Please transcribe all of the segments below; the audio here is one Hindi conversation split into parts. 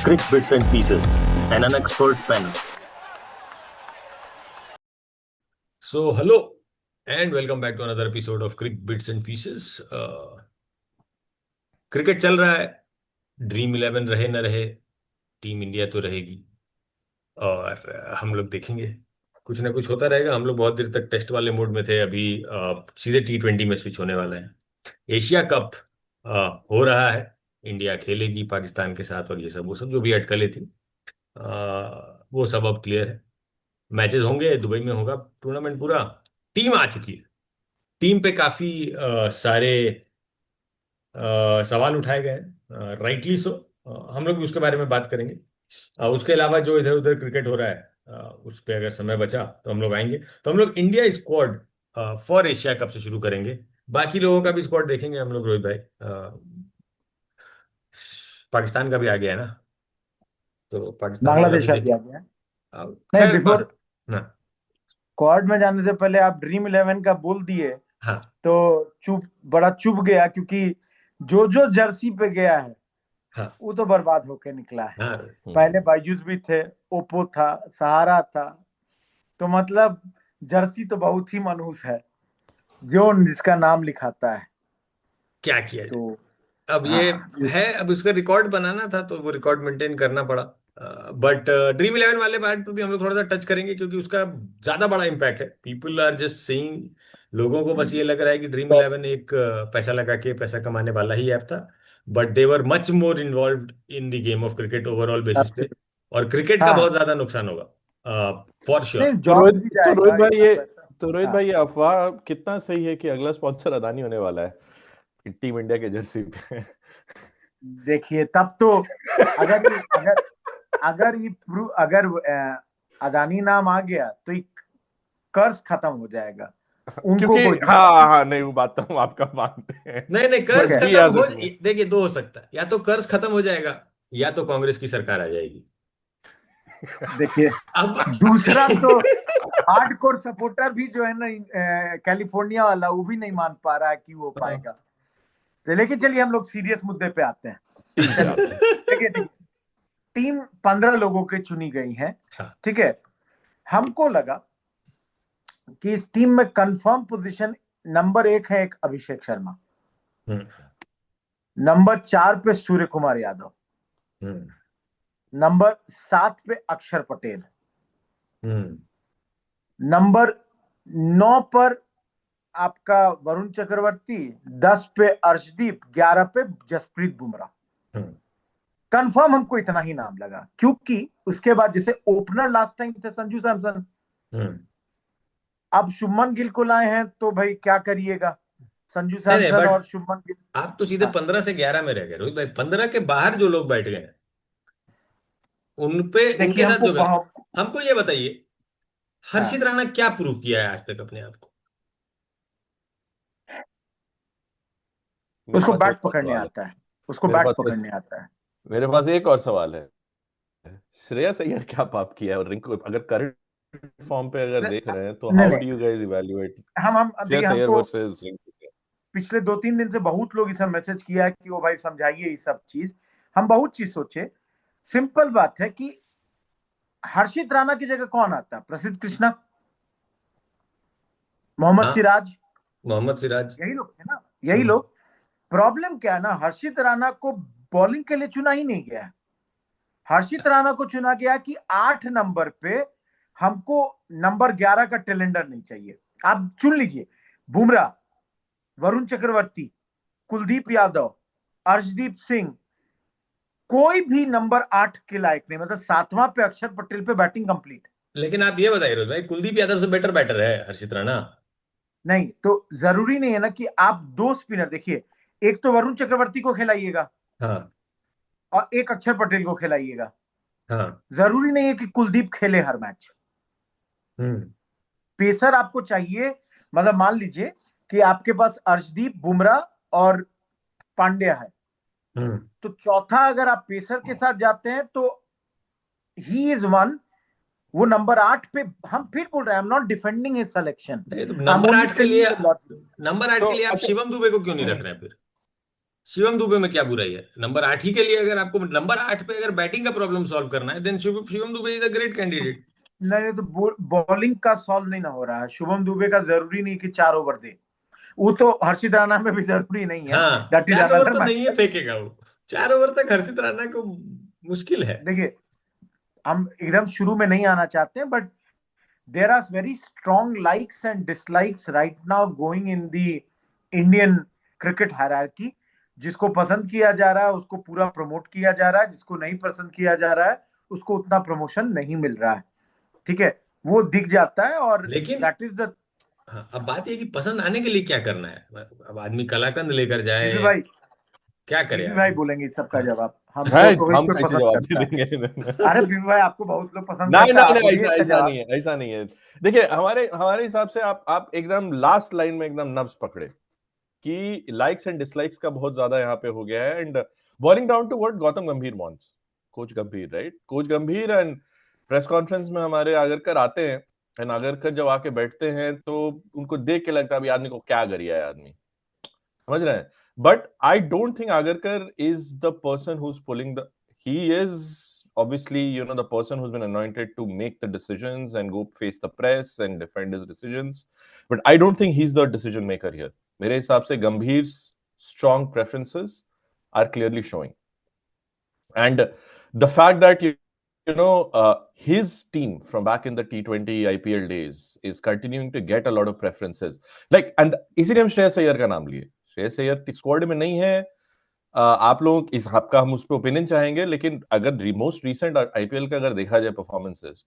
Crick Bits and Pieces, and an expert panel. So, hello and welcome back to another episode of Crick Bits and Pieces. Cricket चल रहा है, ड्रीम 11 रहे न रहे, टीम इंडिया तो रहेगी और हम लोग देखेंगे, कुछ ना कुछ होता रहेगा। हम लोग बहुत देर तक टेस्ट वाले मोड में थे, अभी सीधे T20 में स्विच होने वाला है। एशिया कप हो रहा है, इंडिया खेलेगी पाकिस्तान के साथ और ये सब वो सब जो भी अटकलें थी वो सब अब क्लियर है। मैचेस होंगे, दुबई में होगा टूर्नामेंट पूरा। टीम आ चुकी है, टीम पे काफी सारे सवाल उठाए गए हैं, राइटली सो। हम लोग भी उसके बारे में बात करेंगे। उसके अलावा जो इधर उधर क्रिकेट हो रहा है उस पे अगर समय बचा तो हम लोग आएंगे। तो हम लोग India squad for Asia cup से शुरू करेंगे, बाकी लोगों का भी स्क्वाड देखेंगे हम लोग। रोहित भाई, पाकिस्तान का भी आ गया है ना, तो पाकिस्तान वाला भी बांग्लादेश आ देखें। गया। नहीं, खैर बिफोर हाँ क्वाड में जाने से पहले आप ड्रीम 11 का बोल दिए हाँ तो बड़ा चुभ गया, क्योंकि जो जो जर्सी पे गया है हाँ वो तो बर्बाद होके निकला है। हाँ पहले बायजूस भी थे, ओप्पो था, सहारा था, तो मतलब जर्सी तो बहुत ही मनहूस है जो जिसका नाम लिखाता है। क्या किया जाए। तो अब ये है, अब उसका रिकॉर्ड बनाना था तो वो रिकॉर्ड मेंटेन करना पड़ा। बट ड्रीम 11 वाले पार्ट पर भी हम लोग थोड़ा सा टच करेंगे, क्योंकि उसका ज्यादा बड़ा इम्पैक्ट है। पीपल आर जस्ट सेइंग, लोगों को बस ये लग रहा है कि ड्रीम 11 एक पैसा लगा के पैसा कमाने वाला ही ऐप था, but they were much more involved in the game of cricket overall basis पे, और क्रिकेट का हाँ, बहुत ज्यादा नुकसान होगा फॉर श्योर। नहीं तो जॉब रोहित भी तो रोहित जाएगा भाई इतना ये पैसा। तो रोहित हाँ, भाई ये अफवाह कितना सही है कि अगला स्पॉन्सर अदानी होने वाला है टीम इंडिया के जर्सी पे? देखिए तब तो अगर ये अगर अगर ये अगर अदानी नाम आ गया तो ये कर्ज खत्म हो जाएगा, उनको क्योंकि कोई दिक्कत हाँ हाँ नहीं, वो बात तो हम आपका मानते हैं। नहीं नहीं, कर्ज But he खत्म has हो, it. देखिए दो हो सकता है, या तो कर्ज खत्म हो जाएगा या तो कांग्रेस की सरकार आ जाएगी। देखिए अब दूसरा तो हार्डकोर सपोर्टर भी जो है ना, कैलिफोर्निया वाला, वो भी नहीं मान पा रहा है कि वो पाएगा। तो लेकिन चलिए हम लोग सीरियस मुद्दे पे आते हैं। देखिए टीम 15 लोगों की चुनी गई है, हाँ। ठीक है। हमको लगा कि इस टीम में कंफर्म पोजीशन नंबर 1 है एक अभिषेक शर्मा, नंबर 4 पे सूर्य कुमार यादव, नंबर 7 पे अक्षर पटेल, नंबर 9 पर आपका वरुण चक्रवर्ती, 10 पे अर्शदीप, 11 पे जसप्रीत बुमराह। कंफर्म हमको इतना ही नाम लगा, क्योंकि उसके बाद जैसे ओपनर लास्ट टाइम थे संजू सैमसन, अब शुभमन गिल को लाए हैं, तो भाई क्या करिएगा, संजू सैमसन और शुभमन गिल। आप तो सीधे 15 से 11 में रह गए रोहित भाई। 15 के बाहर जो लोग बैठ गए हैं उनपे, उनके साथ जो गए, हमको ये बताइए, हर्षित राणा क्या प्रूव किया है आज तक अपने आप को? उसको बैट पकड़ने आता है, उसको बैट पकड़ने आता है। मेरे पास एक और सवाल है, श्रेयस अय्यर क्या पाप किया है? और रिंकू अगर करंट फॉर्म पे अगर देख रहे हैं तो how do you guys evaluate हम श्रेयस अय्यर वर्सेस रिंकू? पिछले 2-3 दिन से बहुत लोग इसे मैसेज किया है कि वो भाई समझाइए ये सब चीज। हम बहुत चीज सोचे, सिंपल बात है कि हर्षित राणा की जगह कौन आता है? प्रसिद्ध कृष्णा, मोहम्मद सिराज, यही लोग थे ना, यही लोग। प्रॉब्लम क्या है ना, हर्षित राणा को बॉलिंग के लिए चुना ही नहीं गया। हर्षित राणा को चुना गया कि 8 नंबर पे हमको नंबर 11 का टेलेंडर नहीं चाहिए। आप चुन लीजिए, बुमराह, वरुण चक्रवर्ती, कुलदीप यादव, अर्शदीप सिंह, कोई भी नंबर 8 के लायक नहीं। मतलब 7वां पे अक्षर पटेल पे बैटिंग कंप्लीट। लेकिन आप ये बताइए रोहित भाई, कुलदीप यादव से बेटर बैटर है हर्षित राणा? नहीं, तो जरूरी नहीं है ना कि आप 2 स्पिनर देखिए, एक तो वरुण चक्रवर्ती को खिलाइएगा, हाँ और एक अक्षर पटेल को खिलाइएगा। हाँ। जरूरी नहीं है कि कुलदीप खेले हर मैच। पेसर आपको चाहिए, मतलब मान लीजिए कि आपके पास अर्शदीप, बुमराह और पांड्या है, तो चौथा अगर आप पेसर के साथ जाते हैं तो ही इज वन। वो नंबर 8 पे, हम फिर बोल रहे हैं, I am not defending his selection. Number 8 के लिए आप शिवम दुबे को क्यों नहीं रख रहे हैं फिर? शिवम दुबे में क्या बुराई है? नंबर 8 ही के लिए, अगर आपको नंबर 8 पे अगर बैटिंग का प्रॉब्लम सॉल्व करना है, then Shivam Dube is a great candidate. नहीं तो बॉलिंग का सॉल्व नहीं ना हो रहा है। शुभम दुबे का जरूरी नहीं कि 4 ओवर दे, वो तो हर्षित राणा में भी जरूरी नहीं है। हाँ, दैट इज 4 ओवर अनदर तो नहीं है मैटर। फेंकेगा वो। 4 ओवर तक हर्षित राणा को मुश्किल है। देखिए, हम एकदम शुरू में नहीं आना चाहते हैं, but there are very strong likes and dislikes right now going in the Indian cricket hierarchy। जिसको पसंद किया जा रहा है उसको पूरा प्रमोट किया जा रहा है, जिसको नहीं पसंद किया जा रहा है उसको उतना प्रमोशन नहीं मिल रहा है। ठीक है, वो दिख जाता है। और लेकिन दैट इज द हाँ, अब बात ये कि पसंद आने के लिए क्या करना है? अब आदमी कलाकंद लेकर जाए, बीबी भाई, क्या करे बीबी भाई आदमी? बोलेंगे इस सबका हाँ, जवाब। हमको है, रोहित हम पे कैसे पसंद जवाब दे करता है। अरे देंगे? बीबी भाई, आपको बहुत लोग पसंद नहीं करता है, नहीं आप नहीं, बोलिए ऐसा इसका ऐसा नहीं जवाब। है, ऐसा नहीं है। देखिए, हमारे हमारे हिसाब से आप एकदम लास्ट लाइन में एकदम नब्ज पकड़े कि लाइक्स एंड डिसलाइक्स का बहुत ज्यादा यहाँ पे हो गया है। And boiling down to what Gautam Gambhir wants, coach Gambhir, right? Coach Gambhir and press conference में हमारे आगरकर आते हैं, एंड आगरकर जब आके बैठते हैं तो उनको देख के लगता है अभी आदमी को क्या करिए है आदमी, समझ रहे हैं? But I don't think Agarkar is the person who is pulling the, he is obviously, the person who's been anointed to make the decisions and go face the press and defend his decisions, but I don't think he's the decision maker here. मेरे हिसाब से गंभीर strong preferences are clearly showing, and the fact that his team from back in the T20 IPL days is continuing to get a lot of preferences, like, and इसीलिए हम श्रेयस अय्यर का नाम लिए। श्रेयस अय्यर स्क्वाड में नहीं है। आप लोग इस आपका हम उस पर ओपिनियन चाहेंगे, लेकिन अगर मोस्ट रीसेंट आईपीएल का अगर देखा जाए performances,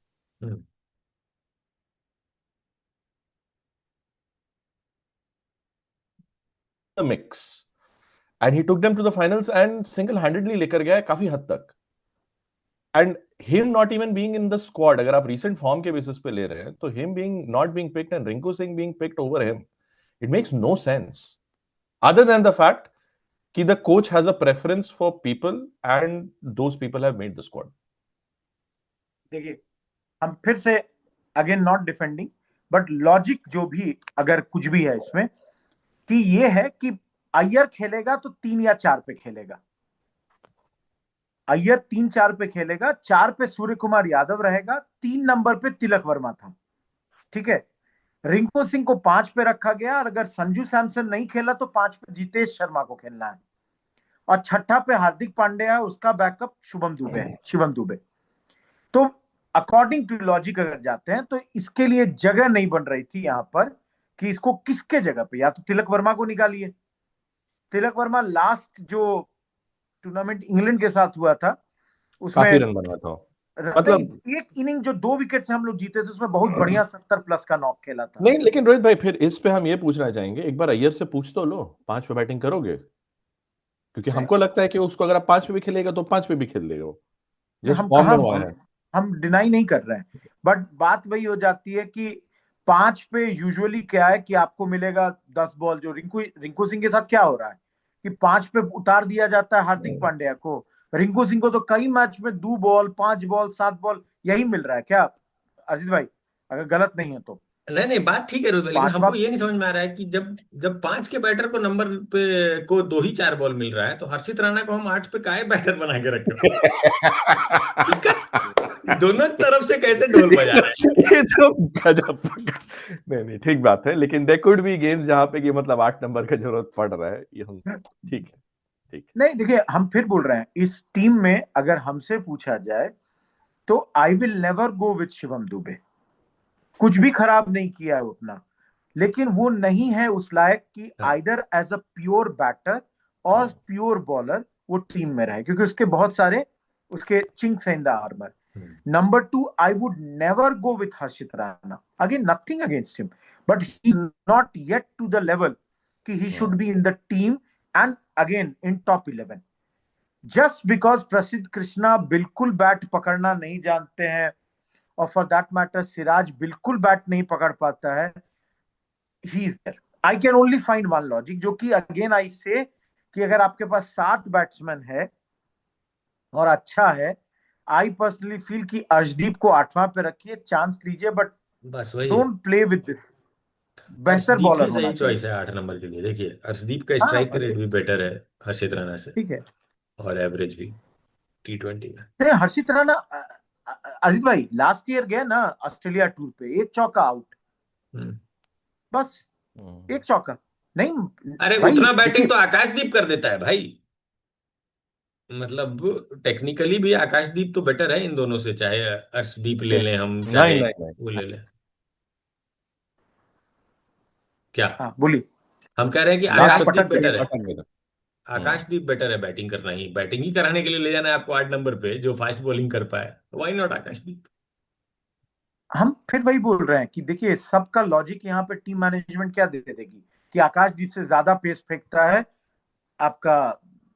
the mix, and he took them to the finals and single handedly लेकर गया है काफी हद तक। And him not even being in the squad, अगर आप रीसेंट फॉर्म के बेसिस पे ले रहे हैं, तो him being not being picked and Rinku Singh being picked over him, it makes no sense other than the fact कि the coach has a preference for people and those people have made the squad. देखिए, हम फिर से again not defending, but logic जो भी अगर कुछ भी है इसमें, कि ये है कि अय्यर खेलेगा तो 3 या 4 पे खेलेगा। अय्यर 3-4 पे खेलेगा, 4 पे सूर्य कुमार यादव रहेगा, 3 नंबर पे तिलक वर्मा था। ठीक है, रिंकू सिंह को 5 पे रखा गया, और अगर संजू सैमसन नहीं खेला तो 5 पे जितेश शर्मा को खेलना है, और छठा पे हार्दिक पांड्या है, उसका बैकअप शिवम दुबे। तो अकॉर्डिंग टू लॉजिक अगर जाते हैं तो इसके लिए जगह नहीं बन रही थी यहां पर कि इसको किसके जगह पे, या तो तिलक वर्मा को निकालिए। तिलक वर्मा लास्ट जो टूर्नामेंट इंग्लैंड के साथ हुआ था उसमें काफी रन बना था, मतलब एक इनिंग जो 2 विकेट से हम लोग जीते थे उसमें बहुत बढ़िया 70+ का नॉक खेला था। नहीं, लेकिन रोहित भाई फिर इस पे हम ये पूछना चाहेंगे, एक बार अय्यर से पूछ तो लो 5 पे बैटिंग करोगे, क्योंकि हमको लगता है कि उसको अगर आप 5 पे भी खेलेगा तो 5 पे भी खेल देगा वो, जिस हम फॉर्म कहा, में हुआ है। हम डिनाई नहीं कर रहे हैं, बट बात वही हो जाती है कि 5 पे यूजुअली क्या है कि आपको मिलेगा 10 बॉल। जो रिंकू सिंह के साथ क्या हो रहा है कि 5 पे उतार दिया जाता है हार्दिक पांड्या को। रिंकू सिंह को तो कई मैच में 2 बॉल 5 बॉल 7 बॉल यही मिल रहा है क्या, अजीत भाई, अगर गलत नहीं है तो। नहीं नहीं, बात ठीक है रोहित भाई, लेकिन पांचवा हमको ये नहीं समझ में आ रहा है कि जब जब 5 के बैटर को नंबर पे को 2 ही 4 बॉल मिल रहा है, तो हर्षित राणा को हम 8 पे काहे बैटर बना के रखे? दोनों तरफ से कैसे ढोल बजा रहे हैं? ये तो गजब। नहीं नहीं, ठीक बात है, लेकिन देयर कुड बी गेम्स जहां पे कि मतलब 8 नंबर का जरूरत पड़ रहा है, ये हम ठीक है, ठीक है। नहीं, देखिए, हम फिर बोल रहे हैं इस टीम में अगर हमसे पूछा जाए तो I will never go with Shivam Dubey. कुछ भी खराब नहीं किया है उतना, लेकिन वो नहीं है उस लायक कि either as a pure batter और प्योर बॉलर वो टीम में रहे, क्योंकि उसके बहुत सारे उसके chinks in the armour. Number 2, I would never go with Harshit Rana. Again nothing against him, but he not yet to the level कि he should be in the team and again in top 11। Just because Prasidh Krishna बिल्कुल बैट पकड़ना नहीं जानते हैं, और फॉर दैट मैटर सिराज बिल्कुल बैट नहीं पकड़ पाता है, he is there. I can only find one logic, जो कि अगेन आई से कि अगर आपके पास 7 बैट्समैन है और अच्छा है, आई पर्सनली फील कि अर्शदीप को 8वां पे रखिए, चांस लीजिए, बट बस वही है। Don't play with this. बेहतर अर्शदीप बॉलर ही होना सही चाहिए। चॉइस है 8 नंबर के लिए। देखिए अर्शदीप का हाँ स्ट्राइक रेट भी बेटर है हर्षित राणा से, ठीक है। और एवरेज भी T20 में। नहीं, हर्षित राणा अजीत भाई लास्ट ईयर गए ना ऑस्ट्रेलिया टूर पे, एक चौका आउट, हम्म। बस एक चौका। नहीं अरे भाई उतना बैटिंग देखिए, तो आकाशदीप कर देता है भाई। मतलब टेक्निकली भी आकाशदीप तो बेटर है इन दोनों से, चाहे अर्शदीप ले लें हम, नहीं चाहे नहीं नहीं, वो ले लें। क्या? हाँ बोलिए। हम कह रहे हैं कि नहीं आप लास्ट आकाशदीप पटक गए। बेटर है। अटक गए थे। आकाशदीप बेटर है बैटिंग करना, ही बैटिंग ही कराने के लिए ले जाना है आपको 8 नंबर पे, जो फास्ट बॉलिंग कर पाए, व्हाई नॉट आकाशदीप। हम फिर वही बोल रहे हैं कि देखिए सबका लॉजिक यहाँ पे टीम मैनेजमेंट क्या दे देगी कि आकाशदीप से ज्यादा पेस फेंकता है आपका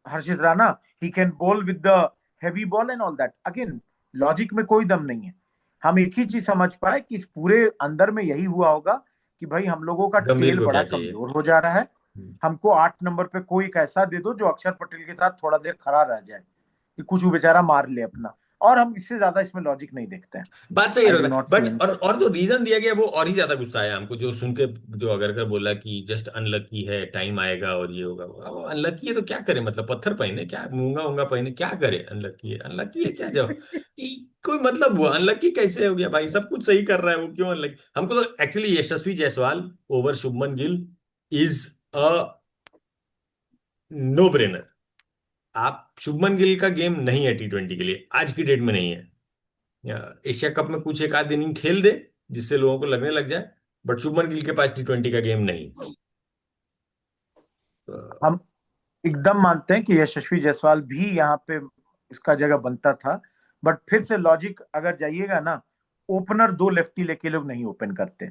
Harshit Rana, he can bowl with the heavy ball and all that. Again logic में कोई दम नहीं है। हम एक ही चीज समझ पाए कि इस पूरे अंदर में यही हुआ होगा कि भाई हम लोगों का गंभीर टेल को बड़ा क्या चाहिए? कमजोर हो जा रहा है, हमको 8 नंबर पे कोई एक ऐसा दे दो जो अक्षर पटेल के साथ थोड़ा देर खड़ा रह जाए कि कुछ वो बेचारा मार ले अपना, और हम इससे ज्यादा इसमें लॉजिक नहीं देखते हैं। बात सही आई डू है, नॉट सी बट और जो रीजन दिया गया वो और ही ज्यादा गुस्सा आया हमको, जो सुन के, जो अगर कर बोला कि जस्ट अनलकी है, टाइम आएगा और ये होगा। अब अनलकी है तो क्या करे, मतलब पत्थर पहने क्या, मूंगा मूंगा पहने क्या करे? अनलकी है, अनलक्की है क्या? जब कोई मतलब हुआ अनलकी कैसे हो गया भाई? सब कुछ सही कर रहा है वो, क्यों अनलकी? हमको तो actually Yashasvi Jaiswal over Shubman Gill is a no brainer. आप शुभमन गिल का गेम नहीं है T20 के लिए, आज की डेट में नहीं है। या एशिया कप में कुछ एक आध इनिंग खेल दे जिससे लोगों को लगने लग जाए, बट शुभमन गिल के पास T20 का गेम नहीं। तो हम एकदम मानते हैं कि यशस्वी जायसवाल भी यहाँ पे इसका जगह बनता था, बट फिर से लॉजिक अगर जाइएगा ना, ओपनर दो लेफ्टी लेके लोग नहीं ओपन करते।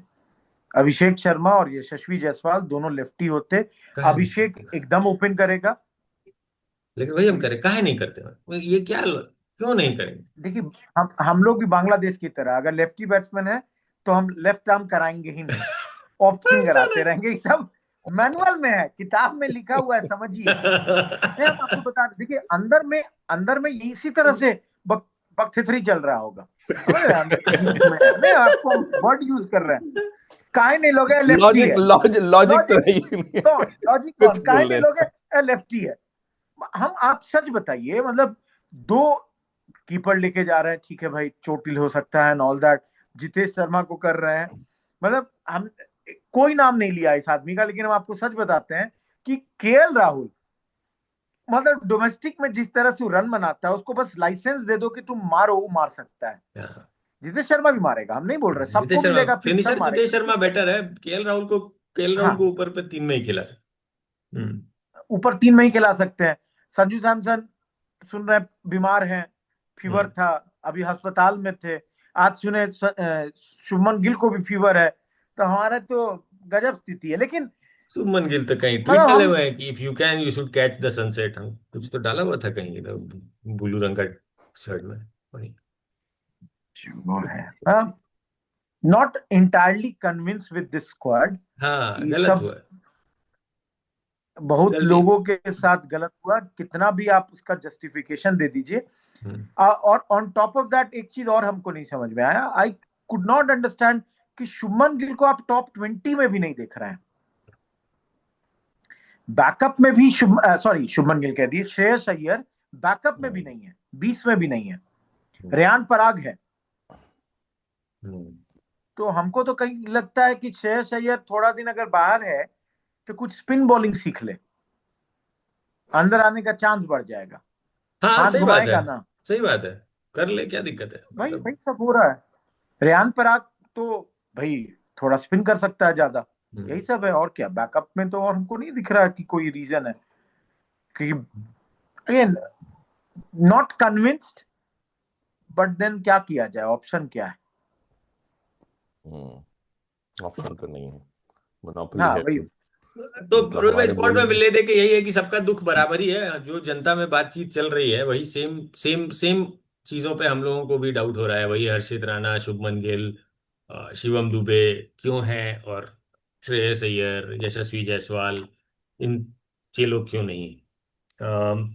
अभिषेक शर्मा और यशस्वी जायसवाल दोनों लेफ्टी होते। काहे नहीं अभिषेक करते? एकदम ओपन करेगा। लेकिन भाई हम बोलिए। करें, काहे नहीं करते हैं? ये क्या, क्यों नहीं करेंगे? देखिए हम लोग भी बांग्लादेश की तरह, अगर लेफ्टी बैट्समैन है तो हम लेफ्ट आर्म कराएंगे ही नहीं, ऑप्शन ऐसा कराते रहेंगे। ये सब मैनुअल में है, किताब में लिखा हुआ है, समझिए। नहीं हम आपको बता दें, देखिए अंदर में इसी तरह से बक बकथेथरी चल रहा होगा, समझ रहे हैं? अंदर के बीच में है, नहीं आपको हम वर्ड यूज कर रहे हैं। काहे नहीं लोगे, लेफ्टी लॉजिक है। लॉजिक लॉजिक तो लॉजिक है ही नहीं। कौन, लॉजिक कुछ कौन, काहे बोल नहीं रहे लोगे, लेफ्टी है। हम आप सच बताइए, मतलब दो कीपर लेके जा रहे हैं, ठीक है भाई चोटिल हो सकता है and all that, Jitesh Sharma को कर रहे हैं, मतलब हम कोई नाम नहीं लिया इस आदमी का, लेकिन हम आपको सच बताते हैं कि केएल राहुल, मतलब डोमेस्टिक में जिस तरह से वो रन बनाता है, उसको बस लाइसेंस दे दो कि तुम मारो, वो मार सकता है। हाँ, जितेश शर्मा भी मारेगा, हम नहीं बोल रहे, जितेश सबको शर्मा मिलेगा पिच, सब फिनिशर, जितेश मारेगा। शर्मा बेटर है। केएल राहुल को ऊपर पे 3 में ही खिला सकते। ऊपर 3 में ही खिला सकते हैं। संजू सैमसन सुन रहे हैं बीमार हैं, फीवर हम्म। था, अभी अस्पताल में थे। आज सुने शुभमन गिल को भी फीवर है, तो हमारे तो गजब स्थिति है। लेकिन शुभमन गिल तो कहीं ट्वीट मतलब डाले हम हुए हैं कि if you can you should catch the sunset, हम कुछ तो डाला हुआ था कहीं ब्लू रंग का शर्ट में वही। वो है not entirely convince with this squad. हाँ ये गलत सब हुआ, बहुत गलती। लोगों के साथ गलत हुआ, कितना भी आप उसका जस्टिफिकेशन दे दीजिए। हम्म। और ऑन टॉप ऑफ दैट एक चीज और हमको नहीं समझ में आया, आई कुड नॉट अंडरस्टैंड कि शुभमन गिल को आप टॉप 20 में भी नहीं देख रहे हैं। बैकअप में भी शुभमन गिल कह दिए, श्रेयस अय्यर बैकअप में भी नहीं है, 20 में भी नहीं है, रेयान पराग है। तो हमको तो कहीं लगता है कि श्रेयस अय्यर थोड़ा दिन अगर बाहर है तो कुछ स्पिन बॉलिंग सीख ले, अंदर आने का चांस बढ़ जाएगा, हाँ हाथ सही बात है, घुमाएगा ना। सही बात है, कर ले, क्या दिक्कत है भाई मतलब। भाई सब हो रहा है। रेयान पराग तो भाई थोड़ा स्पिन कर सकता है ज्यादा, हम्म। यही सब है और क्या। बैकअप में तो और हमको नहीं दिख रहा कि कोई रीजन है, क्योंकि again not convinced, but then क्या किया जाए, ऑप्शन क्या है? ऑप्शन तो नहीं है, मोनोपोली हाँ है वही। तो मतलब रोहित भाई हमारे स्पॉट में बोलिंग। ले दे के यही है कि सबका दुख बराबर ही है, जो जनता में बातचीत चल रही है वही सेम सेम सेम चीजों पे हम लोगों को भी डाउट हो रहा है। वही हर्षित राणा, शुभमन गिल, शिवम दुबे क्यों हैं, और श्रेयस अय्यर, यशस्वी जायसवाल, इन ये लोग क्यों नहीं? अम,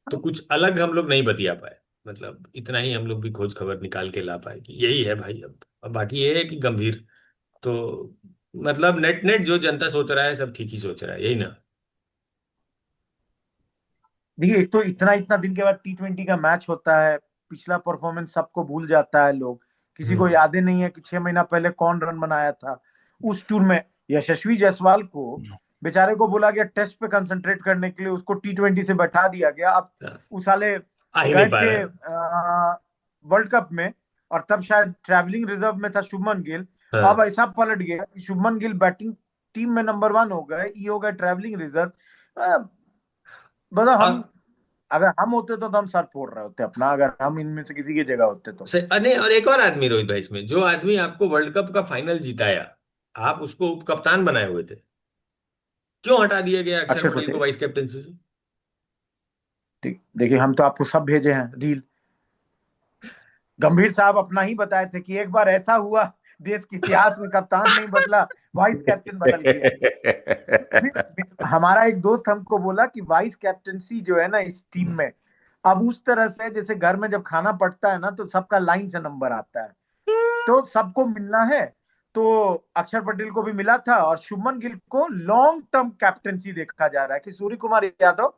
तो कुछ अलग हम लोग नहीं बतिया पाए, मतलब इतना ही हम लोग भी खोज खबर निकाल के ला पाए कि यही है भाई। अब बाकी ये है कि गंभीर तो मतलब नेट नेट जो जनता सोच रहा है सब ठीक ही सोच रहा है, यही ना। देखिए, एक तो इतना इतना दिन के बाद T20 का मैच होता है, पिछला परफॉर्मेंस सबको भूल जाता है लोग, किसी को हम्म। याद ही नहीं है कि 6 महीना पहले कौन रन बनाया था उस टूर में। यशस्वी जायसवाल को बेचारे को बोला गया टेस्ट पे कंसंट्रेट करने के लिए, उसको T20 से बैठा दिया गया। अब उस साले आ ही नहीं गए पा रहा थे है। वर्ल्ड कप में, और तब शायद ट्रैवलिंग रिजर्व में था शुभमन गिल। अब हाँ। ऐसा पलट गया कि शुभमन गिल बैटिंग टीम में नंबर 1 हो गए, ये हो गए ट्रैवलिंग रिजर्व। मतलब हम, और अगर हम होते तो हम सर फोड़ रहे होते अपना, अगर हम इनमें से किसी की जगह होते तो। अने और एक और आदमी रोहित भाई, इसमें जो आदमी आपको वर्ल्ड कप का फाइनल जिताया, आप उसको उप कप्तान बनाए हुए थे, क्यों हटा दिया गया अक्षर अक्षर पटेल को पटेल, वाइस कैप्टनसी से? ठीक, देखिए हम तो आपको सब भेजे हैं रील। गंभीर साहब अपना ही बताए थे कि एक बार ऐसा हुआ देश के इतिहास में, कप्तान नहीं बदला, वाइस कैप्टन बदल गया। फिर हमारा एक दोस्त हमको बोला कि वाइस कैप्टनसी जो है ना इस टीम में, अब उस तरह से जैसे घर में जब खाना पड़ता है ना तो सबका लाइन से नंबर आता है, तो सबको मिलना है। तो अक्षर पटेल को भी मिला था, और शुभमन गिल को लॉन्ग टर्म कैप्टनसी देखा जा रहा है कि Surya Kumar Yadav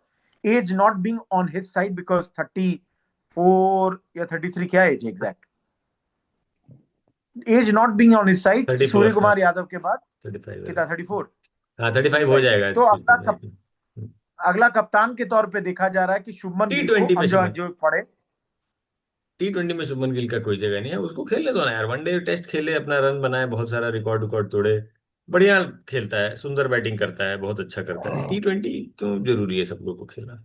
as not being on his side, because 34 या 33, क्या as exact, as not being on his side 34, Surya हाँ। कुमार यादव के बाद 35 है। कितना, 34, हाँ 35 हो राइट। जाएगा तो कुछ दिन में। अगला कप्तान के तौर पे देखा जा रहा है कि शुभमन टी गिल को ट्वेंटी में अंजो शुभमन अंजो पड़े। T20 में शुभमन गिल का कोई जगह नहीं है, उसको खेलने दो ना यार, वनडे टेस्ट खेले, अपना रन बनाए, बहुत सारा रिकॉर्ड रिकॉर्ड तोड़े, बढ़िया खेलता है, सुंदर बैटिंग करता है, बहुत अच्छा करता है। T20 क्यों जरूरी है सब लोग को खेलना?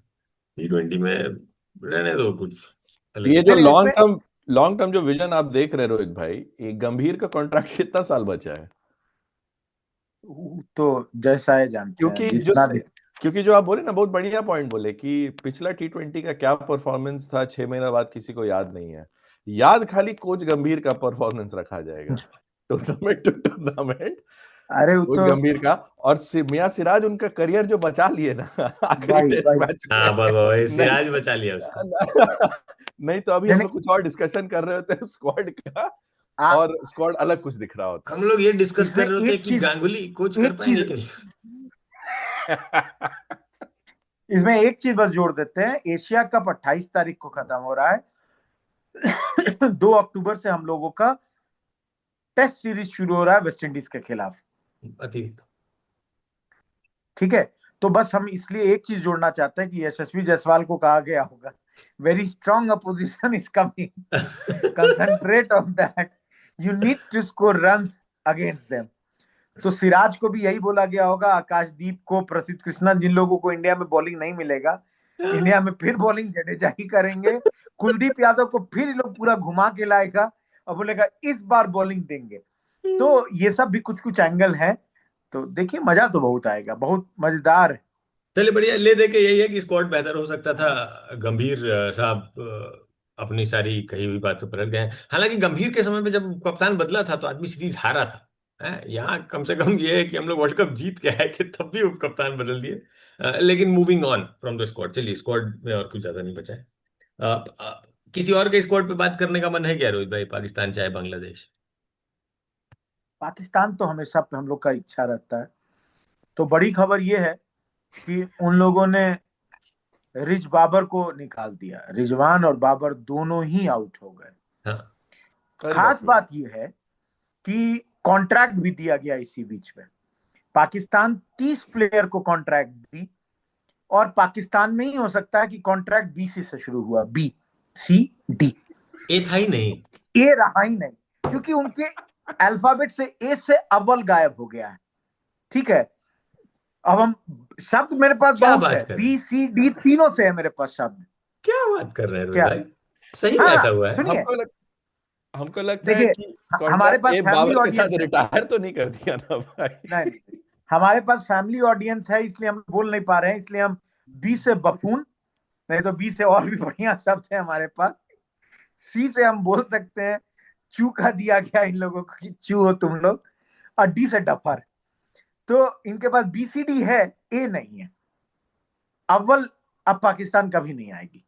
T20 में रहने दो कुछ अलग ये ही। जो नहीं नहीं, इसमें लॉन्ग टर्म जो विजन आप देख रहे हैं रोहित भाई, ये गंभीर का कॉन्ट्रैक्ट कितना साल बचा है? तो जैसा है जानते हैं क्योंकि जितना क्योंकि जो आप बोले ना, बहुत बढ़िया पॉइंट बोले कि पिछला T20 का क्या परफॉर्मेंस था 6 महीना बाद किसी को याद नहीं है। याद खाली कोच गंभीर का परफॉर्मेंस रखा जाएगा, टूर्नामेंट टू टूर्नामेंट। अरे वो कोच तो गंभीर का, और मियां सिराज उनका करियर जो बचा लिए ना आखिरी भाई टेस्ट भाई, मैच में। हाँ बाबा नहीं सिराज बचा लिया उसको। नहीं तो अभी हम यानी लोग कुछ और डिस्कशन कर रहे होते स्क्वाड का, आ, और स्क्वाड अलग कुछ दिख रहा होता। हम लोग ये डिस्कस इसमें कर रहे होते एक हैं कि चीज, गांगुली कोच कर एक पाएंगे चीज कि नहीं। इसमें एक चीज बस जोड़ देते हैं, एशिया कप 28 तारीख को खत्म हो रहा है। 2 अक्टूबर से हम लोगों का टेस्ट सीरीज शुरू हो रहा है वेस्ट इंडीज के खिलाफ। अति। ठीक है, तो बस हम इसलिए एक चीज जोड़ना चाहते हैं कि यशस्वी जायसवाल को कहा गया होगा, very strong opposition is coming, concentrate on that, you need to score runs against them. तो सिराज को भी यही बोला गया होगा, आकाशदीप को, प्रसिद्ध कृष्णा, जिन लोगों को इंडिया में बॉलिंग नहीं मिलेगा, इंडिया में फिर बॉलिंग जडेजा ही करेंगे। कुलदीप यादव को फिर ये लोग पूरा घुमा के लाएगा और बोलेगा इस बार बॉलिंग देंगे। तो ये सब भी कुछ कुछ एंगल है, तो देखिए मजा तो बहुत आएगा, बहुत मजेदार है। चलिए बढ़िया, ले दे के यही है कि स्क्वाड बेहतर हो सकता था। गंभीर साहब अपनी सारी कही हुई बातों पर अड़ गए हैं। हालांकि गंभीर के समय में जब कप्तान बदला था तो आदमी सीरीज हारा था। यहाँ कम से कम ये है कि हम लोग वर्ल्ड कप जीत के आए थे, तब भी उप कप्तान बदल दिए। लेकिन moving on from the squad, चलिए स्क्वाड में और कुछ ज्यादा नहीं बचा है। अ, किसी और के स्क्वाड पे बात करने का मन है क्या रोहित भाई, पाकिस्तान चाहे बांग्लादेश? पाकिस्तान तो हमेशा हम लोग का इच्छा रहता है। तो बड़ी खबर ये है कि उन लोगों ने रिज बाबर को निकाल दिया, रिजवान और बाबर दोनों ही आउट हो गए। हाँ। खास बात यह है कि कॉन्ट्रैक्ट भी दिया गया इसी बीच में। पाकिस्तान 30 प्लेयर को कॉन्ट्रैक्ट दी, और पाकिस्तान में ही हो सकता है कि कॉन्ट्रैक्ट बी से शुरू हुआ, बी सी डी, ए था ही नहीं। ए रहा ही नहीं, क्योंकि उनके अल्फाबेट से ए से अव्वल गायब हो गया है। ठीक है, अब हम शब्द मेरे पास क्या बहुत बात है, कर रहे बी हैं? सी डी तीनों से है मेरे पास शब्द। क्या बात कर रहे हैं रोहित क्या, भाई, सही में हाँ ऐसा हुआ है? सुनिए, हमको लगता है देखिए कि हमारे कॉन्ट्रैक्ट पास ए फैमिली बाबर के साथ ऑडियंस है। रिटायर तो नहीं कर दिया ना भाई? नहीं नहीं, हमारे पास फैमिली ऑडियंस है, इसलिए हम बोल नहीं पा रहे हैं, इसलिए हम बी से बफून, नहीं तो बी से और भी बढ़िया शब्द है हमारे पास। सी से हम बोल सकते हैं चू का दिया गया इन लोगों को कि चू हो तुम लोग, और डी से डफर। तो इनके पास बी सी डी है, ए नहीं है। अव्वल अब पाकिस्तान कभी नहीं आएगी।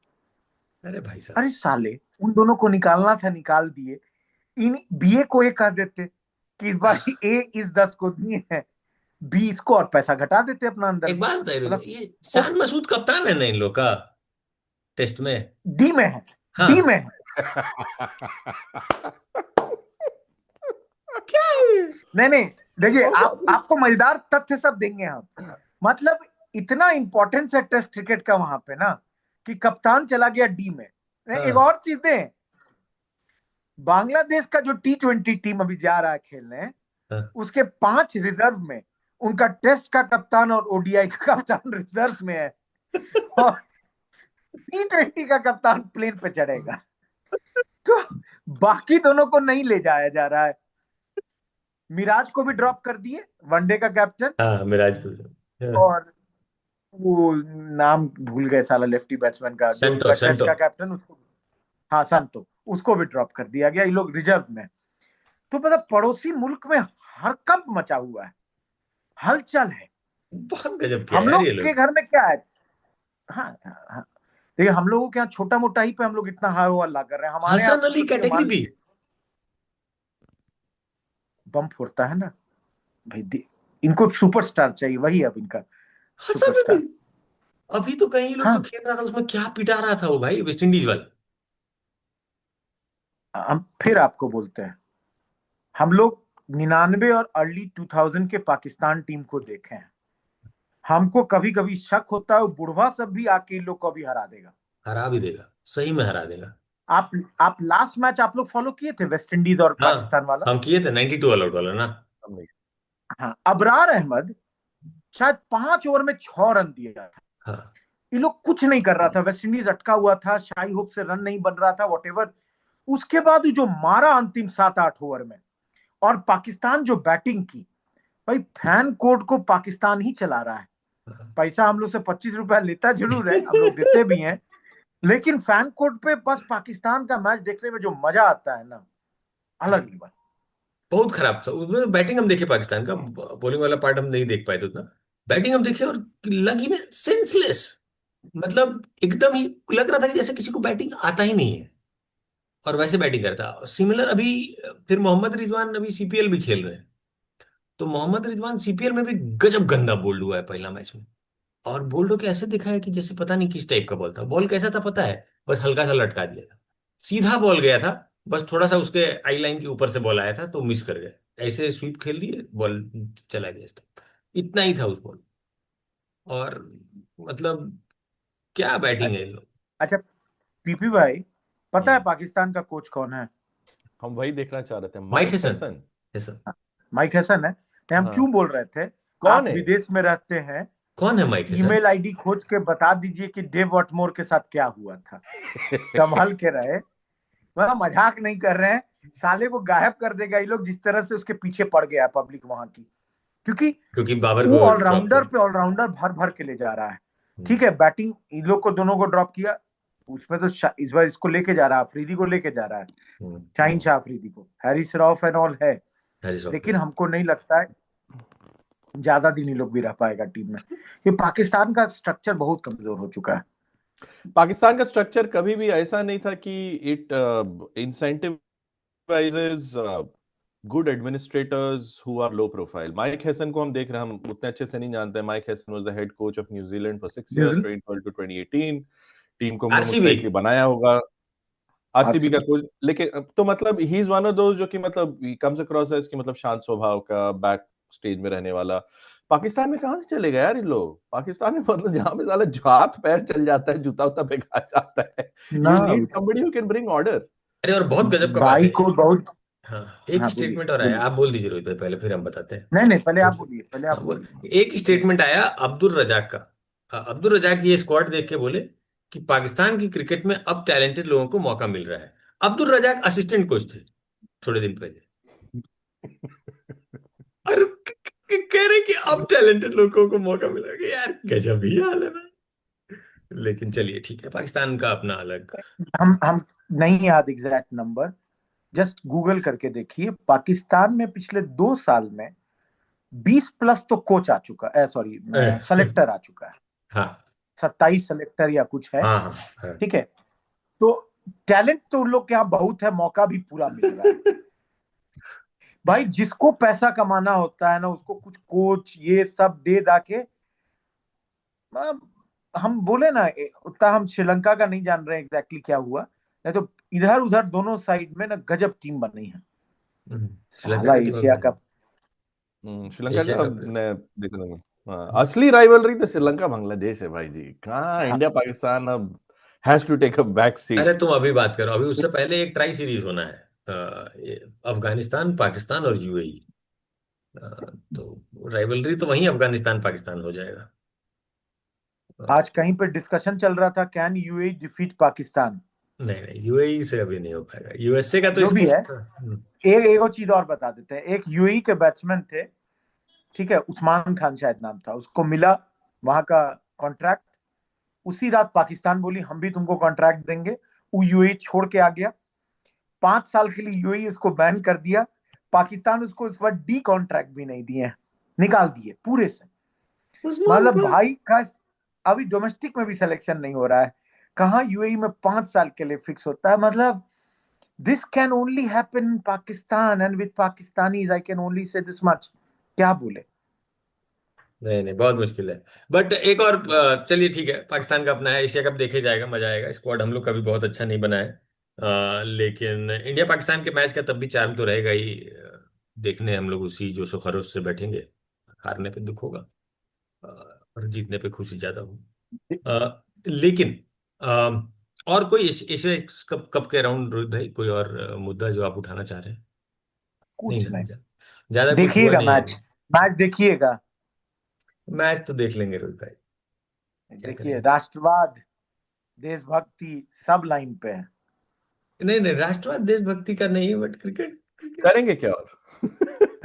अरे भाई साहब। अरे साले, उन दोनों को निकालना था, निकाल दिए, इन बीए को ए कह देते, कि इस बार ए इस 10 को दिए हैं, 20 को और पैसा घटा देते अपना अंदर एक में। बात बताइए, मतलब ये शान मसूद कप्तान है ना इन लोग का टेस्ट में? डी में है, हाँ। डी में है। क्या है? नहीं देखिए, आपको मजेदार तथ्य सब देंगे हम। मतलब इतना इंपॉर्टेंस है टेस्ट क्रिकेट का वहां पे ना, कि कप्तान चला गया डी में। एक और चीज दें, बांग्लादेश का जो T20 टीम अभी जा रहा है खेलने, उसके 5 रिजर्व में उनका टेस्ट का कप्तान और ओडीआई का कप्तान रिजर्व में है, और T20 का कप्तान प्लेन पे चढ़ेगा। तो बाकी दोनों को नहीं ले जाया जा रहा है। मिराज को भी ड्रॉप कर दिए, वनडे का कैप्टन। हाँ, मिराज को। और वो नाम भूल गए साला, लेफ्टी बैट्समैन का जो उनका टेस्ट का कैप्टन, उसको, हाँ संतो, उसको भी ड्रॉप कर दिया गया। ये लोग रिजर्व में। तो मतलब पड़ोसी मुल्क में हड़कंप मचा हुआ है, हलचल है। बहुत गजब किया हम यार लोग ये लोग। के घर में क्या है, हाँ, हाँ, देखिए हम लोगों के यहाँ छोटा मोटा ही पे हम लोग इतना हाय हल्ला कर रहे हैं। हमारे यहाँ हसन अली सोचिए, कैटेगरी मान भी। लीजिए बम फोड़ता है ना भाई, इनको सुपरस्टार चाहिए, वही अब इनका हसन सुपरस्टार। अली अभी तो कहीं लोग जो हाँ, खेल रहा था उसमें क्या पिटा रहा था वो भाई, वेस्ट इंडीज वाला। हम फिर आपको बोलते हैं, हम लोग 99 और अर्ली 2000 के पाकिस्तान टीम को देखे हैं। हमको कभी कभी शक होता है वो बुढ़वा सब भी आके इन लोग को भी हरा देगा। हरा भी देगा, सही में हरा देगा। आप लास्ट मैच आप लोग फॉलो किए थे, वेस्ट इंडीज और हाँ, पाकिस्तान वाला? हम किए थे 92 ऑल आउट वाला ना। हाँ, अबरार अहमद शायद 5 ओवर में 6 रन दिया था। हाँ, ये लोग कुछ नहीं कर रहा था, वेस्ट इंडीज अटका हुआ था, शाही होप से रन नहीं बन रहा था, वॉटेवर। उसके बाद जो मारा अंतिम 7-8 ओवर में, और पाकिस्तान जो बैटिंग की, भाई फैन कोड को पाकिस्तान ही चला रहा है। पैसा हम लोग से 25 रुपया लेता जरूर है, हम लोग देते भी हैं, लेकिन फैन कोड पे बस पाकिस्तान का मैच देखने में जो मजा आता है ना, अलग लेवल। बहुत खराब था उसमें। बैटिंग हम देखे पाकिस्तान का, बॉलिंग वाला पार्ट हम नहीं देख पाए थे उतना। बैटिंग हम देखे और लगी में सेंसलेस। मतलब एकदम ही लग रहा था कि जैसे किसी को बैटिंग आता ही नहीं है और वैसे बैटिंग करता। सिमिलर अभी फिर मोहम्मद रिजवान अभी सीपीएल भी खेल रहे हैं, तो मोहम्मद रिजवान सीपीएल में भी गजब गंदा बोल्ड हुआ है पहला मैच में। और बोल्ड होके ऐसे दिखा है कि जैसे पता नहीं किस टाइप का बॉल था। बॉल कैसा था पता है? बस हल्का सा लटका दिया था, सीधा बॉल गया था, बस थोड़ा सा उसके आई लाइन के ऊपर से बॉल आया था तो मिस कर गए। ऐसे स्वीप खेल दिए, बॉल चला गया स्टंप। इतना ही था उस बॉल। और मतलब क्या बैटिंग है इन लोग। अच्छा पीपी भाई, पता है पाकिस्तान का कोच कौन है? हम वही देखना चाह रहे थे, Mike Mike Hesson. Hesson. Hesson. Mike Hesson है। हम हाँ, क्यों बोल रहे थे? कौन आप है? विदेश में रहते हैं, कौन है माइक हैसन? ईमेल आईडी खोज के बता दीजिए कि डेव वॉटमोर के साथ क्या हुआ था। संभल के रहे, वह मजाक नहीं कर रहे हैं। साले को गायब कर देगा ये लोग, जिस तरह से उसके पीछे पड़ गया पब्लिक वहां की। क्योंकि क्योंकि बाबर वो को ड्रॉप ऑलराउंडर कर। पे ऑलराउंडर भर भर के ले जा रहा है। ठीक है, बैटिंग इन लोग को दोनों को ड्रॉप किया, उसमें तो इस बार इसको लेके जा रहा है, अफरीदी को लेके जा रहा है, शाहीन शाह अफरीदी को, हैरिस रऊफ एंड ऑल है। लेकिन हमको नहीं लगता है ज्यादा दिन ये लोग भी रह पाएगा टीम में। ये पाकिस्तान का स्ट्रक्चर बहुत कमजोर हो चुका है। पाकिस्तान का स्ट्रक्चर कभी भी ऐसा नहीं था कि it incentivizes good administrators who are low profile. Mike Hesson को हम देख रहे हैं, हम उतने अच्छे से नहीं जानते। Mic Hesson was the head coach of New Zealand for 6 years 2012 to 2018। Team को मोस्ट आरसीबी। लाइकली बनाया होगा, आरसीबी का कोच। लेकिन तो मतलब he is one of those जो कि मतलब कम्स अक्रॉस एज कि मतलब शांत स्वभाव का, बैक स्टेज में रहने वाला। पाकिस्तान में कहां से चले गए यार ये लोग? पाकिस्तान में मतलब जहां पे साला हाथ पैर चल जाता है, जूता उता फेंका जाता है, you need somebody who can bring order. अरे और बहुत गजब का बात भाई है। को बहुत। हाँ, एक हाँ स्टेटमेंट और आया, आप बोल दीजिए रोहित भाई पहले, फिर हम बताते हैं। नहीं पहले आप बोलिए, पहले आप हाँ, बोलिए। एक स्टेटमेंट आया अब्दुल रजाक का। अब्दुल रजाक ये स्क्वाड देख के बोले कि पाकिस्तान की क्रिकेट में अब टैलेंटेड लोगों को मौका मिल रहा है। अब्दुल रजाक असिस्टेंट कोच थे थोड़े दिन पहले, और कह रहे कि अब टैलेंटेड लोगों को मौका मिलेगा। यार गजब ही हाल है भाई। लेकिन चलिए ठीक है, पाकिस्तान का अपना अलग। हम नहीं याद एग्जैक्ट नंबर, जस्ट गूगल करके देखिए। पाकिस्तान में पिछले 2 साल में 20 प्लस तो कोच आ चुका है, सॉरी सेलेक्टर आ चुका है। हाँ 27 सेलेक्टर या कुछ है। हाँ हाँ। ठीक है, तो टैलेंट तो उन लोग के यहाँ बहुत है, मौका भी पूरा मिल रहा है। भाई जिसको पैसा कमाना होता है ना, उसको कुछ कोच ये सब दे दा के हम बोले ना उतना हम श्रीलंका का नहीं जान रहे एग्जैक्टली क्या हुआ, नहीं तो इधर उधर दोनों साइड में ना गजब टीम बनी है। श्रीलंका साला की टीम एशिया अभी कप श्रीलंका एशिया का कप में। मैं देख लूंगा। हाँ, असली राइवलरी तो श्रीलंका बांग्लादेश है भाई जी। कहाँ इंडिया पाकिस्तान अब has to take a back seat. अरे तुम अभी बात करो, अभी उससे पहले एक ट्राई सीरीज होना है, ये अफगानिस्तान पाकिस्तान और यूएई। तो राइवलरी तो वहीं अफगानिस्तान पाकिस्तान हो जाएगा। आज कहीं पे डिस्कशन चल रहा था, कैन यूएई डिफीट पाकिस्तान। नहीं नहीं, यूएई से अभी नहीं हो पाएगा, यूएसए का तो जो भी स्कोप है, था। एक और चीज और बता देते हैं। एक यूएई के बैट्समैन थे, ठीक है, उस्मान खान शायद नाम था, उसको मिला वहां का कॉन्ट्रैक्ट। उसी रात पाकिस्तान बोली हम भी तुमको कॉन्ट्रैक्ट देंगे, वो यूएई छोड़ के आ गया। 5 साल के लिए यूएई उसको बैन कर दिया। पाकिस्तान उसको इस बार डी कॉन्ट्रैक्ट भी नहीं दिए, निकाल दिए पूरे से। उस्मान मतलब खान। भाई का अभी डोमेस्टिक में भी सिलेक्शन नहीं हो रहा है, कहाँ यूएई में 5 साल के लिए फिक्स होता है। मतलब this can only happen in Pakistan and with Pakistanis, I can only say this much. क्या बोले। नहीं नहीं, बहुत मुश्किल है। बट एक और चलिए ठीक है, पाकिस्तान का अपना है, एशिया कप देखे जाएगा, मजा आएगा। स्क्वाड हम लोग का भी बहुत अच्छा नहीं बना है, लेकिन इंडिया पाकिस्तान के मैच का तब भी चार्म तो रहेगा ही। देखने हम लोग उसी जोशो खरोश से बैठेंगे। हारने पे दुख होगा, और जीतने पे खुशी ज्यादा होगी। लेकिन और कोई एशिया कप कप के अराउंड रोहित भाई, कोई और मुद्दा जो आप उठाना चाह रहे हैं? नहीं कुछ ना, नहीं, ज्यादा कुछ हुआ देखिएगा नहीं है। मैच, मैच देखिएगा। मैच तो देख लेंगे रोहित भाई, क्या देखिए करेंगे। राष्ट्रवाद देशभक्ति सब लाइन पे है। नहीं नहीं, राष्ट्रवाद देशभक्ति का नहीं, बट क्रिकेट क्रिकेट। करेंगे क्या और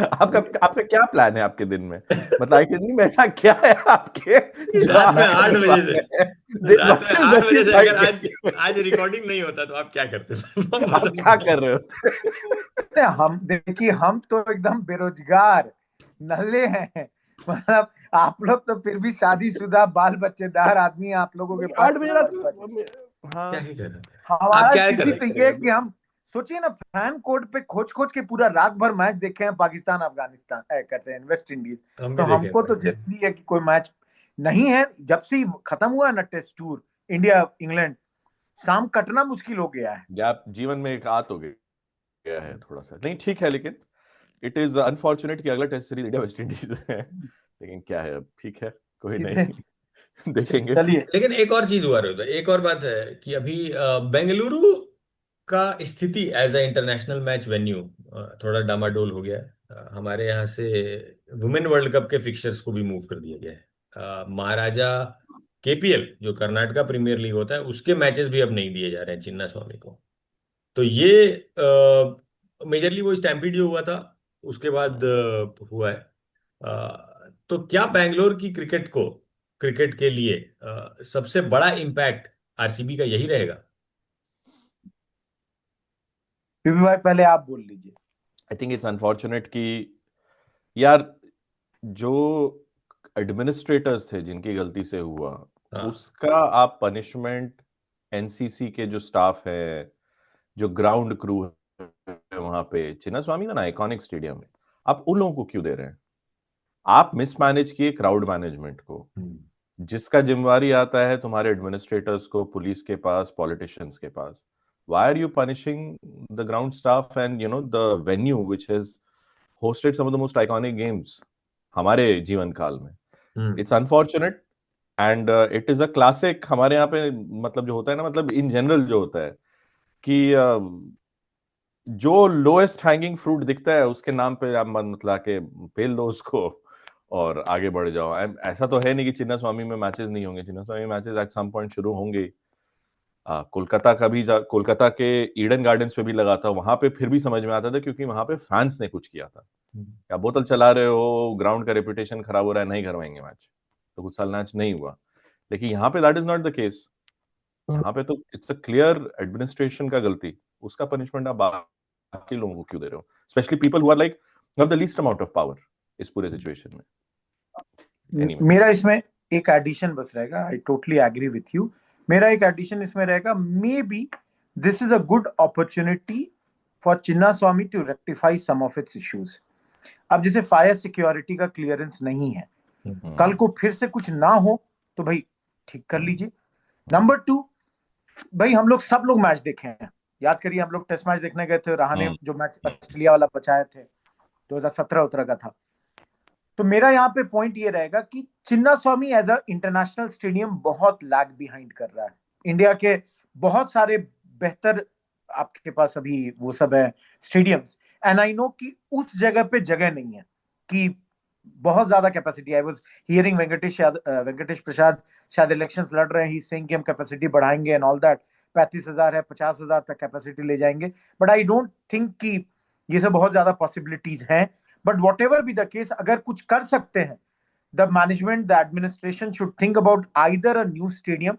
आपका आपका क्या प्लान है आपके दिन में? मतलब आई कैन में ऐसा क्या है आपके जो रात में आप आठ करने बजे से वाले हैं रात में देशभक्ति 8 बजे से अगर साइड आज आज रिकॉर्डिंग नहीं होता तो आप क्या करते? आप क्या कर रहे हो? हम देखिए, हम तो एकदम बेरोजगार नल्ले हैं। मतलब आप लोग तो फिर भी शादीशुदा बाल बच्चेदार आदमी हैं, आप लोगों के पास 8 बजे रात फुर्सत बचे। को क्या हाँ ही कर रहे थे? आप हमारा क्या कर स्थिति रहे तो थे? ये है कि हम सोचिए ना, फैन कोड पे खोज खोज के पूरा रात भर मैच देखे हैं, पाकिस्तान अफगानिस्तान कहते हैं वेस्ट इंडीज। हम तो भी देखे हमको तो हैं। जरूरी है कि कोई मैच नहीं है। जब से ही खत्म हुआ ना टेस्ट टूर इंडिया इंग्लैंड, शाम कटना मुश्किल हो गया है। गैप जीवन में एक आत हो गया है थोड़ा सा। नहीं ठीक है, लेकिन इट इज अनफॉर्चुनेट कि अगला test series India West Indies है, लेकिन क्या है, अब ठीक है, कोई कितने नहीं देखेंगे। चलिए। लेकिन एक और चीज हुआ रहा है, एक और बात है कि अभी बेंगलुरु का स्थिति as a international match venue थोड़ा डामाडोल हो गया है। हमारे यहाँ से वुमेन वर्ल्ड कप के फिक्चर्स को भी मूव कर दिया गया है। महाराजा केपीएल जो कर्नाटका प्रीमियर लीग होता है, उसके मैचेस भी अब नहीं दिए जा रहे हैं चिन्ना स्वामी को। तो ये मेजरली वो स्टैम्पीड जो हुआ था उसके बाद हुआ है। तो क्या बैंगलोर की क्रिकेट के लिए सबसे बड़ा इम्पैक्ट आरसीबी का यही रहेगा? पीपी भाई पहले आप बोल लीजिए। आई थिंक इट्स अनफॉर्चुनेट कि यार जो एडमिनिस्ट्रेटर्स थे जिनकी गलती से हुआ, हाँ। उसका आप पनिशमेंट एनसीसी के जो स्टाफ है, जो ग्राउंड क्रू है वहां पे चिन्नास्वामी का ना आइकॉनिक स्टेडियम है, आप उन लोगों को क्यों दे रहे हैं? आप मिसमैनेज किए क्राउड मैनेजमेंट को, जिसका जिम्मेवारी आता है तुम्हारे एडमिनिस्ट्रेटर्स को, पुलिस के पास, पॉलिटिशियंस के पास। Why are you punishing the ground staff and the venue which has hosted some of the most iconic games हमारे जीवन काल में? It's unfortunate and it is a classic हमारे यहाँ पे, मतलब जो होता है ना, मतलब in general जो होता है कि जो लोएस्ट हैंगिंग फ्रूट दिखता है उसके नाम पे आप मतलब के पेल दो उसको और आगे बढ़ जाओ। ऐसा तो है नहीं कि चिन्ना स्वामी में मैचेस नहीं होंगे, चिन्ना स्वामी मैचेस एट सम पॉइंट शुरू होंगे। कोलकाता का भी कोलकाता के ईडन गार्डन्स पे भी लगा था, वहां पे फिर भी समझ में आता था क्योंकि वहां पे फैंस ने कुछ किया था। क्या बोतल चला रहे हो, ग्राउंड का रेपुटेशन खराब हो रहा है, नहीं करवाएंगे मैच, तो कुछ साल मैच नहीं हुआ। लेकिन यहाँ पे that is not the case. यहाँ पे तो इट्स अ क्लियर एडमिनिस्ट्रेशन का गलती, उसका पनिशमेंट आप बाकी लोगों को क्यों दे रहे हो, specially people who are like have the least amount of power इस पूरे सिचुएशन में। Anyway. मेरा इसमें एक एडिशन बस रहेगा, I totally agree with you. मेरा एक एडिशन इसमें रहेगा, maybe this is a good opportunity for Chinnaswamy to rectify some of its issues. अब जैसे फायर सिक्योरिटी का क्लियरेंस नहीं है, कल को फिर से कुछ ना हो तो भाई ठीक कर लीजिए। नंबर 2, भाई हम लोग सब लोग मैच देखे हैं, याद करिए हम लोग टेस्ट मैच देखने गए थे, रहाणे जो मैच ऑस्ट्रेलिया वाला बचाए थे 2017 का था। तो मेरा यहाँ पे पॉइंट ये रहेगा कि Chinnaswamy as a international stadium बहुत लैग बिहाइंड कर रहा है। इंडिया के बहुत सारे बेहतर आपके पास अभी वो सब है स्टेडियम्स, एंड आई नो कि उस जगह पे जगह नहीं है कि बहुत ज्यादा capacity. I was hearing Venkatesh Prasad शायद इलेक्शंस लड़ रहे हैं, ही सेइंग कि हम कैपेसिटी बढ़ाएंगे एंड ऑल दैट, 35,000 है, 50,000 तक कैपेसिटी ले जाएंगे, बट आई डोंट थिंक कि ये सब बहुत ज्यादा पॉसिबिलिटीज हैं। But what ever be the case, अगर कुछ कर सकते हैं, the management, the administration should think about either a new stadium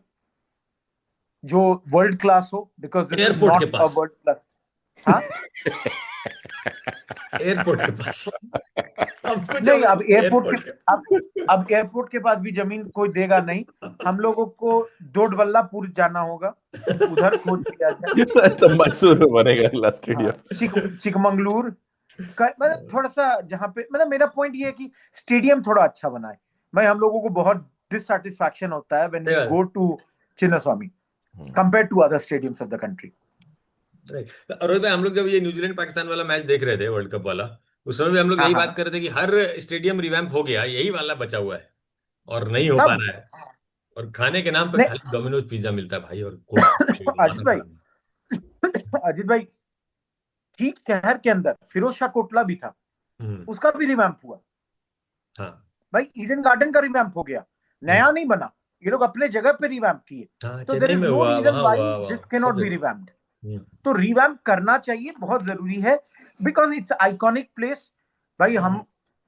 जो वर्ल्ड क्लास हो, बिकॉज दिस इज एयरपोर्ट के not a pass. World class. हाँ एयरपोर्ट के पास सब कुछ नहीं, हमें अब एयरपोर्ट एयरपोर्ट के अब एयरपोर्ट के पास भी जमीन कोई देगा नहीं, हम लोगों को डोडबल्लापुर जाना होगा, उधर खोज किया जाए। तो मैसूर में बनेगा अगला स्टेडियम। चिकमंगलुर का, मतलब थोड़ा सा जहाँ पे, मतलब मेरा पॉइंट ये है कि स्टेडियम थोड़ा अच्छा बनाए। भाई हम लोगों को बहुत डिससैटिस्फैक्शन होता है when we go to Chinnaswamy compare to other stadiums of the country. और रोहित भाई, हम लोग जब ये न्यूजीलैंड पाकिस्तान वाला मैच देख रहे थे वर्ल्ड कप वाला, उस समय भी हम लोग यही बात कर रहे थे कि हर स्टेडियम रिवैम्प हो गया, यही वाला बचा हुआ है और नहीं हो पा रहा है, और खाने के नाम पे खाली डोमिनोज पिज्जा मिलता है भाई। और अजीत भाई ठीक शहर के अंदर फिरोज शाह कोटला भी था, उसका भी रिवैम्प हुआ। हाँ भाई ईडन गार्डन का रिवैम्प हो गया, नया नहीं बना, ये लोग अपने जगह पे रिवैम्प किए। तो there is no reason why this can not be revamped. तो रिवैम्प करना चाहिए, बहुत जरूरी है, बिकॉज इट्स आइकॉनिक प्लेस। भाई हम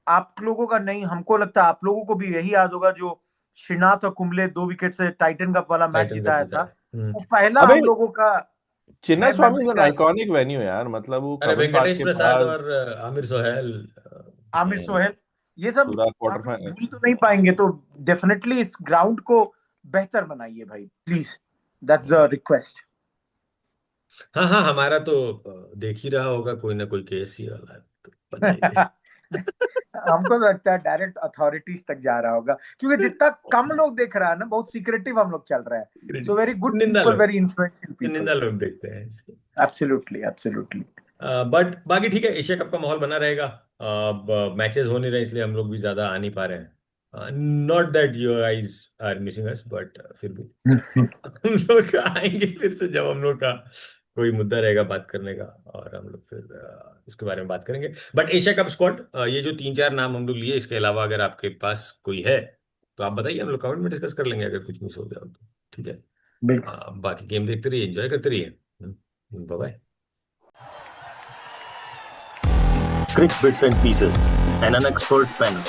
आप लोगों का नहीं, हमको लगता है आप लोगों को भी यही याद होगा जो श्रीनाथ और कुंबले 2 विकेट से टाइटन कप वाला मैच जिताया था, वो पहला हम लोगों का। Chinnaswamy is an iconic venue यार, मतलब वो वेंकटेश प्रसाद और आमिर सोहेल ये सब भूल तो नहीं पाएंगे। तो डेफिनेटली इस ग्राउंड को बेहतर बनाइए भाई, प्लीज, दैट्स अ रिक्वेस्ट। हाँ हाँ, हमारा तो देख ही रहा होगा कोई ना कोई केएससी वाला, तो बनाइए। हमको लगता है डायरेक्ट अथॉरिटीज तक जा रहा होगा, क्योंकि जितना कम लोग देख रहा है ना, बहुत सीक्रेटिव हम लोग चल रहा है। So very good people, very influential people, निंदा लोग देखते हैं इसके। Absolutely absolutely. बट बाकी ठीक है, एशिया कप का माहौल बना रहेगा। मैचेस हो नहीं रहे इसलिए हम लोग भी ज्यादा आ नहीं पा रहे हैं। Not that you guys are missing us, but फिर भी हम लोग आएंगे फिर से जब हम लोग का कोई मुद्दा रहेगा बात करने का, और हम लोग फिर उसके बारे में बात करेंगे। बट एशिया कप स्क्वाड, ये जो 3-4 नाम हम लोग लिए, इसके अलावा अगर आपके पास कोई है तो आप बताइए, हम लोग कमेंट में डिस्कस कर लेंगे अगर कुछ मिस हो गया तो। ठीक है, बाकी गेम देखते रहिए, एंजॉय करते रहिए। Bye bye. Crick bits and pieces, and an expert panel.